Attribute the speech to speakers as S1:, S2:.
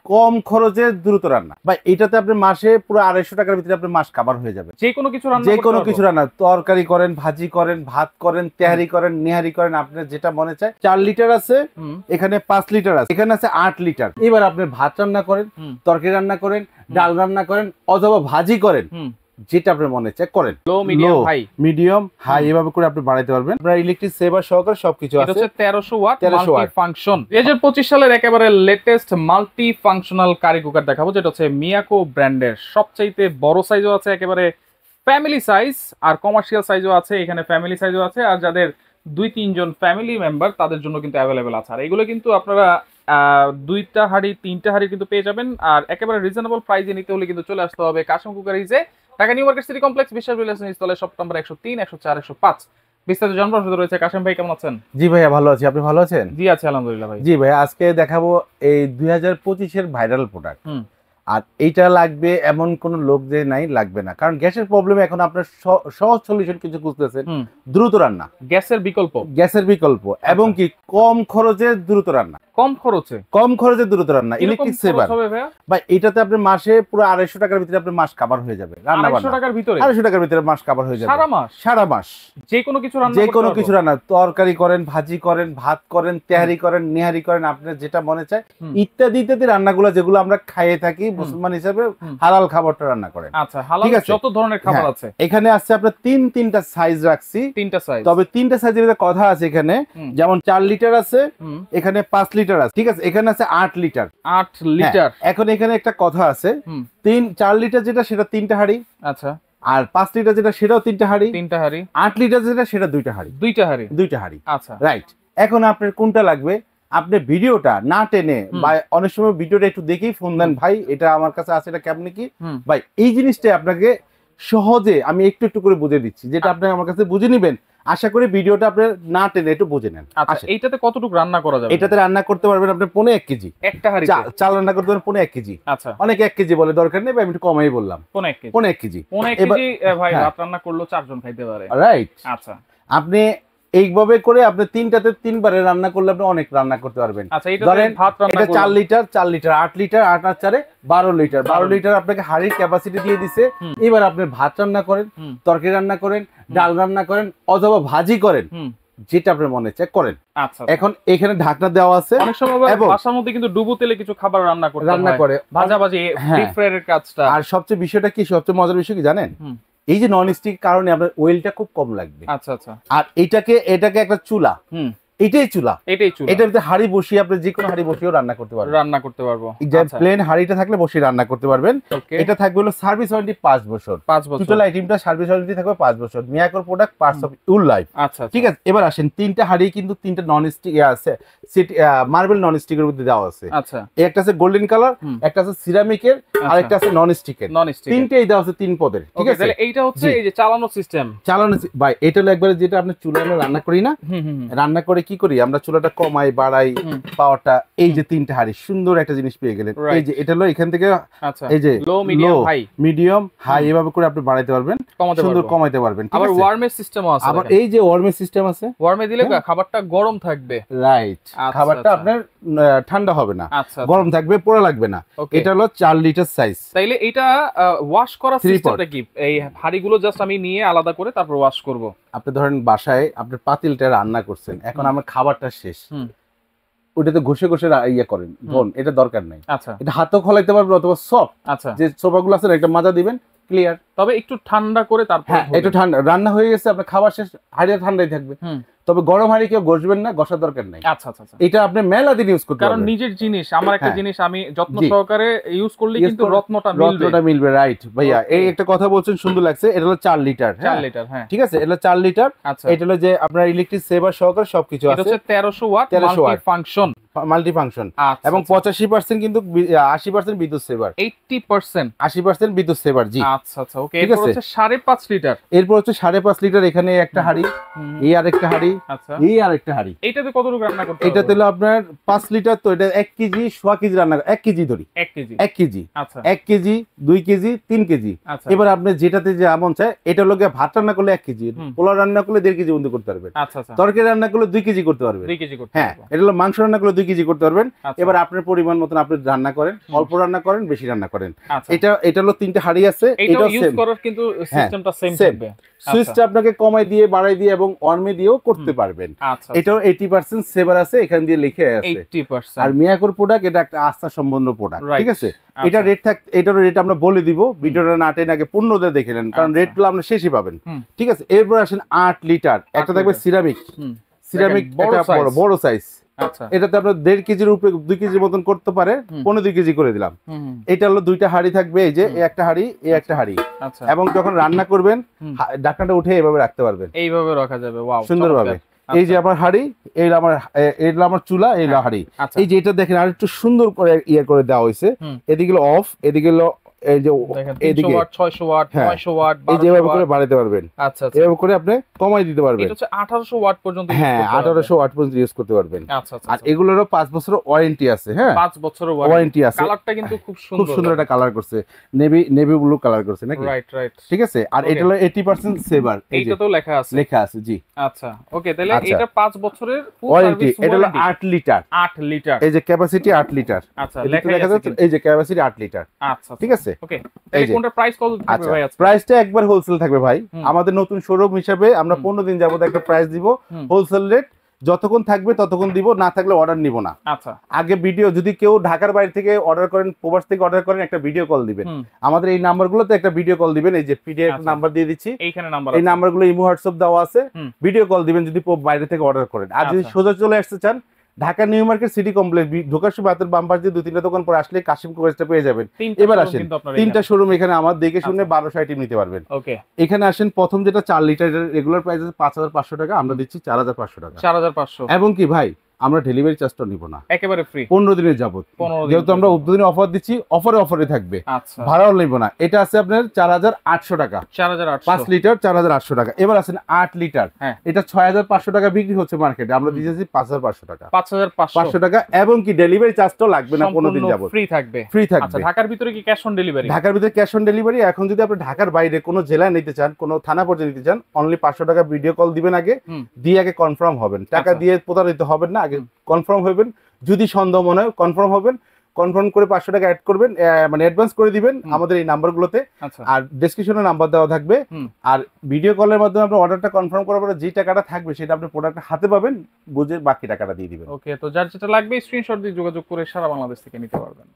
S1: কম খরচে দ্রুত রান্না। ভাই এটাতে আপনি মাসে পুরো 250 টাকার ভিতরে আপনার মাস কভার হয়ে যাবে।
S2: যে কোনো কিছু রান্না,
S1: যে কোনো কিছু রান্না, তরকারি করেন, ভাজি করেন, ভাত করেন, তেহারি করেন, নিহারি করেন, আপনার যেটা মনে চায়। 4 লিটার আছে, এখানে 5 লিটার আছে, এখানে আছে 8 লিটার। এবার আপনি ভাত রান্না করেন, তরকারি রান্না করেন, ডাল রান্না করেন, অথবা ভাজি করেন, যেটা আপনার মনে চায় করেন।
S2: লো, মিডিয়াম, হাই,
S1: মিডিয়াম, হাই এভাবে করে আপনি বানাইতে পারবেন। আপনার ইলেকট্রিক সেভার সহকারে সবকিছু আছে।
S2: এটা হচ্ছে 1300 ওয়াট মাল্টি ফাংশন। 2025 সালের একেবারে latest multi functional curry cooker দেখাবো, যেটা হচ্ছে মিয়াকো ব্র্যান্ডের। সবচাইতে বড় সাইজও আছে, একেবারে ফ্যামিলি সাইজ, আর কমার্শিয়াল সাইজও আছে। এখানে ফ্যামিলি সাইজও আছে, আর যাদের 2-3 জন ফ্যামিলি মেম্বার তাদের জন্য কিন্তু অ্যাভেলেবেল আছে। আর এগুলো কিন্তু আপনারা 2টা হাঁড়ি 3টা হাঁড়ি কিন্তু পেয়ে যাবেন। আর একেবারে রিজনেবল প্রাইসে নিতে হলে কিন্তু চলে আসতে হবে কাশিম কুকারিজে, Dhaka new market city complex, বিশ্বাস রিলেশন স্থলে, শপ নম্বর 103, 104, 105। বিস্তারিত জানবার রয়েছে। কাশিম ভাই কেমন আছেন?
S1: জি ভাইয়া ভালো আছি, আপনি ভালো আছেন?
S2: জি আছি আলহামদুলিল্লাহ ভাই।
S1: জি ভাইয়া, আজকে দেখাবো এই 2025-এর ভাইরাল প্রোডাক্ট। আর এইটা লাগবে এমন কোন লোক যে নাই লাগবে না, কারণ গ্যাসের প্রবলেম এখন আপনার সহজ সলিউশন কিছু খুঁজতেছেন, দ্রুত রান্না, গ্যাসের বিকল্প এবং কি কম খরচে দ্রুত রান্না। কম খরচে দ্রুত রান্না, ইলেকট্রিক সেভার। ভাই এটাতে আপনি মাসে পুরো 250 টাকার ভিতরে আপনার মাস কভার হয়ে যাবে। রান্না 250 টাকার ভিতরে মাস কভার হয়ে যাবে সারা মাস। যে কোনো কিছু রান্না, তরকারি করেন, ভাজি করেন, ভাত করেন, তেহারি করেন, নিহারি করেন, আপনার যেটা মনে চায় ইত্যাদি ইত্যাদি রান্নাগুলো যেগুলো আমরা খাইয়ে থাকি মুসলমান হিসেবে, হালাল খাবারটা রান্না করেন।
S2: আচ্ছা, হালাল যত ধরনের খাবার আছে
S1: এখানে আছে। আপনার তিনটা সাইজ রাখছি, 3টা সাইজ। তবে 3টা সাইজের কথা আছে এখানে, যেমন 4 লিটার আছে, এখানে 5 লিটার আছে, ঠিক আছে। এখানে আছে 8 লিটার। এখন এখানে একটা কথা আছে, 4 লিটার যেটা সেটা 3টা হাঁড়ি, আচ্ছা, আর 5 লিটার যেটা সেটাও 3টা হাঁড়ি, 8 লিটার যেটা সেটা 2টা হাঁড়ি, আচ্ছা, রাইট। এখন আপনার কোনটা লাগবে, আপনি ভিডিওটা না টেনে বা অনেক সময় ভিডিওটা একটু দেখেই ফোন দেন, ভাই এটা আমার কাছে আছে, এটা কেমন কি। ভাই এই জিনিসটা আপনাকে সহজে আমি একটু একটু করে বুঝিয়ে দিচ্ছি, যেটা আপনি আমার কাছে বুঝে নিবেন। আশা করি ভিডিওটা আপনি না টেনে একটু বুঝে নেন।
S2: আচ্ছা, এইটাতে কতটুকু রান্না করা যাবে?
S1: এটাতে রান্না করতে পারবেন আপনি 1.5 কেজি, একটা হাঁড়ি চাল রান্না করতে পারবেন 1.5 কেজি। আচ্ছা, অনেক 1 কেজি বলে দরকার নেই, আমি একটু কমাই বললাম, 1.5 কেজি।
S2: ভাই ভাত রান্না করলেও 4 জন খাইতে পারে,
S1: রাইট।
S2: আচ্ছা,
S1: আপনি এইভাবে করে আপনি 3টাতে 3বারে রান্না করলে আপনি অনেক রান্না করতে পারবেন।
S2: আচ্ছা, ধরেন
S1: এটা 4 লিটার, 8 লিটার, 8 আর 4 12 লিটার। 12 লিটার আপনাকে হাড়ির ক্যাপাসিটি দিয়ে দিছে। এবার আপনি ভাত রান্না করেন, তরকারি রান্না করেন, ডাল রান্না করেন, অথবা ভাজি করেন, যেটা আপনার মনে চায় করেন। আচ্ছা, এখন এখানে ঢাকনা দেওয়া আছে।
S2: অনেক সময় বাসার মধ্যে কিন্তু ডুবো তেলে কিছু খাবার রান্না করে ভাজাভাজি, ডিপ ফ্রাইয়ের কাজটা। আর
S1: সবচেয়ে বিষয়টা কি, সবচেয়ে মজার বিষয় কি জানেন, এই যে নন স্টিক কারণে আপনার ওয়েলটা খুব কম লাগবে। আচ্ছা আচ্ছা। আর এটাকে একটা চুলা, এটাই চুলা, এটার ভিতরে হাঁড়ি বসিয়ে আপনি যে কোনো হাঁড়ি বসিয়েও রান্না করতে পারবো। প্লেন হাঁড়িটা থাকলে বসিয়ে রান্না করতে পারবেন। এটা থাকবে হলো সার্ভিস ওয়ারেন্টি 5 বছর। টোটাল আইটেমটা সার্ভিস ওয়ারেন্টি থাকবে 5 বছর। মিয়াকোর product, parts of your life. আচ্ছা, ঠিক আছে। এবার আসেন, 3টা হাঁড়ি কিন্তু 3টা নন স্টিক আছে, মার্বেল নন স্টিকের মধ্যে দেওয়া আছে। আচ্ছা, একটা আছে গোল্ডেন কালার, একটা আছে সিরামিকের, আর একটা আছে নন স্টিকের। তিনটেই দেওয়া আছে 3 পদের, ঠিক আছে।
S2: তাহলে এইটা হচ্ছে এই যে চালানো সিস্টেম,
S1: ভাই এটা হলো একবারে যেটা আপনি চুলায় আমরা রান্না করি না, রান্না করে কি করি আমরা, চুলাটা কমাই বাড়াই পাওয়ারটা। এই যে 3টা হাঁড়ি, সুন্দর একটা জিনিস পেয়ে গেলেন। এই যে এটা হলো এখান থেকে, এই যে
S2: লো,
S1: মিডিয়াম, হাই এভাবে করে আপনি বাড়াইতে পারবেন, সুন্দর কমাইতে পারবেন।
S2: আবার ওয়ার্মের সিস্টেমও আছে,
S1: আবার এই যে ওয়ার্মের সিস্টেম আছে,
S2: ওয়ার্মে দিলে খাবারটা গরম থাকবে,
S1: রাইট। খাবারটা আপনার ঠান্ডা হবে না, গরম থাকবে, পোড়া লাগবে না। এটা হলো 4 লিটার সাইজ।
S2: তাইলে এটা ওয়াশ করার সিস্টেমটা কি, এই হাঁড়িগুলো জাস্ট আমি নিয়ে আলাদা করে তারপর ওয়াশ করব? আপনি
S1: ধরেন বাসায় আপনি পাতিলটা রান্না করছেন, এখন আমার খাবারটা শেষ, ওটাতে ঘষে ঘষে ইয়ে করেন, এটা দরকার নাই। আচ্ছা, এটা হাতও খোলাইতে পারবেন, অথবা সফট, আচ্ছা, যে সোফাগুলো আছে একটা মাজা দিবেন, ক্লিয়ার। তবে একটু ঠান্ডা করে তারপর, একটু ঠান্ডা, রান্না হয়ে গেছে আপনার খাবার শেষ, হাঁড়িটা ঠান্ডাই থাকবে। তবে গরম হাঁড়ি কেউ ঘষবেন না, ঘষার দরকার নাই। আচ্ছা আচ্ছা, এটা আপনি মেলা দিন ইউজ করতে পারবেন, কারণ নিজের জিনিস। আমার একটা জিনিস আমি যত্ন সহকারে ইউজ করলে কিন্তু রত্নটা মিলবে, রাইট ভাইয়া। এই একটা কথা বলছেন, সুন্দর লাগছে। এটা হলো 4 লিটার, 4 লিটার, হ্যাঁ, ঠিক আছে। এটা 4 লিটার। এটা হলো যে আপনার ইলেকট্রিক সেভার সহকারে সবকিছু আছে। এটা হচ্ছে 1300 ওয়াট মাল্টি ফাংশন, এবং 85% কিন্তু 80% বিদ্যুৎ সেভার, 80% বিদ্যুৎ সেভার। জি, আচ্ছা আচ্ছা,
S2: ওকে এরপর হচ্ছে 5.5 লিটার।
S1: এরপর হচ্ছে 5.5 লিটার, এখানে একটা হাড়ি, এই আরেকটা হাড়ি,
S2: আচ্ছা
S1: এই আরেকটা হাড়ি।
S2: এটাতে কতটুকু রান্না করতে হবে?
S1: এটাতে হলো আপনার 5 লিটার, তো এটা 1 কেজি, 1.5 কেজি রান্না, 1 কেজি ধরি,
S2: 1 কেজি,
S1: 1 কেজি,
S2: আচ্ছা
S1: 1 কেজি, 2 কেজি, 3 কেজি।
S2: আচ্ছা
S1: এবার আপনি যেটাতে যে আমন চায়, এটা লোকে ভাত রান্না করলে 1 কেজি, পোলাও রান্না করলে 1.5 কেজি বন্ধু করতে পারবেন,
S2: আচ্ছা আচ্ছা
S1: তরকারি রান্না করলে 2 কেজি করতে পারবেন,
S2: 2 কেজি করতে
S1: হ্যাঁ
S2: পারবো।
S1: এটা হলো মাংস রান্না করলে 2 কেজি করতে পারবেন।
S2: আচ্ছা।
S1: এবার আপনার পরিমাণ মতন আপনি রান্না করেন, অল্প রান্না করেন, বেশি রান্না করেন।
S2: আচ্ছা।
S1: এটা হলো 3টা হাড়ি আছে,
S2: এটাও ইউজ করার কিন্তু সিস্টেমটা সেম থাকবে।
S1: সুইচটা আপনাকে কমাই দিয়ে, বাড়াই দিয়ে এবং অনমে দিয়েও করতে পারবেন।
S2: আচ্ছা
S1: এটাও 80% সেভার আছে, এখান দিয়ে লিখে আছে
S2: 80%।
S1: আর মিয়াকোর প্রোডাক্ট এটা একটা আস্থা সম্পন্ন প্রোডাক্ট, ঠিক আছে। এটা এটার রেট আমরা বলে দিব, ভিডিওটা না টেনে আগে পূর্ণদের দেখে নেন, কারণ রেটগুলো আপনি শেষই পাবেন, ঠিক আছে। এরপর আসেন 8 লিটার, একটা থাকবে সিরামিক, একটা বড় সাইজ।
S2: আচ্ছা
S1: এটাতে আপনার 1.5 কেজির উপরে 2 কেজির মতন করতে পারে, 2.5 কেজি করে দিলাম। এটা হলো 2টা হাড়ি থাকবে, এই যে এই একটা হাড়ি, এই একটা হাড়ি,
S2: আচ্ছা।
S1: এবং যখন রান্না করবেন ঢাকনাটা উঠে এইভাবে রাখতে পারবেন,
S2: এইভাবে রাখা যাবে, ওয়াও
S1: সুন্দরভাবে। এই যে আমার হাড়ি, এই আমার চুলা, এই হাড়ি। এই যে এটা দেখেন আর একটু সুন্দর করে করে দেওয়া হয়েছে, এদিকে অফ, এদিকে এই যে এদিকে
S2: 600 ওয়াট 900 ওয়াট,
S1: এই যে এভাবে করে বাড়াতে পারবেন।
S2: আচ্ছা আচ্ছা
S1: এভাবে করে আপনি কমাই দিতে পারবেন।
S2: এটা হচ্ছে 1800 ওয়াট পর্যন্ত ইউজ
S1: হ্যাঁ,
S2: করতে পারবেন।
S1: 1800 ওয়াট পর্যন্ত ইউজ করতে পারবেন।
S2: আচ্ছা আচ্ছা
S1: আর এগুলোরও 5 বছরের ওয়ারেন্টি আছে। হ্যাঁ,
S2: 5 বছরের
S1: ওয়ারেন্টি আছে।
S2: কালারটা কিন্তু খুব সুন্দর,
S1: খুব সুন্দর একটা কালার করছে, নেভি ব্লু কালার করছে নাকি?
S2: রাইট রাইট,
S1: ঠিক আছে। আর এটা হলো 80% সেভার,
S2: এইটাতেও লেখা আছে
S1: জি।
S2: আচ্ছা ওকে, তাহলে এটা 5 বছরের ফুল
S1: ওয়ারেন্টি।
S2: সার্ভিস,
S1: এটা হলো 8 লিটার,
S2: 8 লিটার।
S1: এই যে ক্যাপাসিটি 8 লিটার।
S2: আচ্ছা
S1: লেখা আছে, এই যে ক্যাপাসিটি 8 লিটার।
S2: আচ্ছা
S1: ঠিক আছে,
S2: ওকে। তাহলে কোনটা প্রাইস কত থাকবে ভাই আজকে?
S1: প্রাইসটা একবার হোলসেল থাকবে ভাই। আমাদের নতুন শোরুম হিসেবে আমরা 15 দিন যাবত একটা প্রাইস দিব, হোলসেল রেট। যতক্ষণ থাকবে ততক্ষণ দিব, না থাকলে অর্ডার নিব না।
S2: আচ্ছা,
S1: আগে ভিডিও, যদি কেউ ঢাকার বাইরে থেকে অর্ডার করেন, প্রবাস থেকে অর্ডার করেন, একটা ভিডিও কল দিবেন। আমাদের এই নাম্বারগুলোতে একটা ভিডিও কল দিবেন, এই যে পিডিএফ নাম্বার দিয়ে দিচ্ছি,
S2: এইখানে নাম্বার,
S1: এই নাম্বারগুলো ইমো হোয়াটসঅ্যাপ দেওয়া আছে, ভিডিও কল দিবেন যদি বাইরে থেকে অর্ডার করেন। আর যদি সোজা চলে আসতে চান, Dhaka new market city complex ঢোকার সময় হাতের বাম পাশ দিয়ে 2-3টা দোকান পর আসলে কাশিম কোয়েস্টটা পেয়ে যাবেন। এবার আসেন 3টা শোরুম এখানে, আমার দেখে শুনে 1200 আইটেম নিতে পারবেন।
S2: ওকে,
S1: এখানে আসেন, প্রথম যেটা 4 লিটার রেগুলার প্রাইস আছে 5500 টাকা, আমরা দিচ্ছি 4500 টাকা।
S2: 4500।
S1: এবং কি ভাই, আমরা ডেলিভারি চার্জটা নিব না,
S2: একেবারে ফ্রি
S1: 15 দিনের যাবত। যেহেতু আমরা উদ্বোধনী অফার দিচ্ছি, অফারে থাকবে,
S2: আচ্ছা,
S1: ভাড়াও নেব না। এটা আছে আপনার 4800 টাকা,
S2: 4800,
S1: 5 লিটার 4800 টাকা। এবার আছেন 8 লিটার, এটা 6500 টাকা বিক্রি হচ্ছে মার্কেটে, আমরা দিয়েছি 5500 টাকা, 5500 টাকা। এবং কি ডেলিভারি চার্জটাও লাগবে না, 15 দিন যাবত
S2: ফ্রি থাকবে।
S1: আচ্ছা,
S2: ঢাকার ভিতরে কি ক্যাশ অন ডেলিভারি?
S1: ঢাকার ভিতরে ক্যাশ অন ডেলিভারি। এখন যদি আপনি ঢাকার বাইরে কোনো জেলায় নিতে চান, কোনো থানা পর্যায়ে নিতে চান, অনলি 500 টাকা ভিডিও কল দিবেন, আগে দিয়ে আগে কনফার্ম হবেন। টাকা দিয়ে প্রতারিত হবেন না, আগে কনফার্ম হবেন। যদি সন্দেহ মনে হয় কনফার্ম হবেন, কনফার্ম করে 500 টাকা অ্যাড করবেন, মানে অ্যাডভান্স করে দিবেন আমাদের এই নাম্বারগুলোতে। আর ডেসক্রিপশনে নাম্বার দেওয়া থাকবে। আর ভিডিও কলের মাধ্যমে আপনি অর্ডারটা কনফার্ম করার পরে যে টাকাটা থাকবে সেটা আপনি প্রোডাক্ট হাতে পাবেন, বুঝে বাকি টাকাটা দিয়ে দিবেন।
S2: ওকে, তো যার যেটা লাগবে স্ক্রিনশট দিয়ে যোগাযোগ করে সারা বাংলাদেশ থেকে নিতে পারবেন।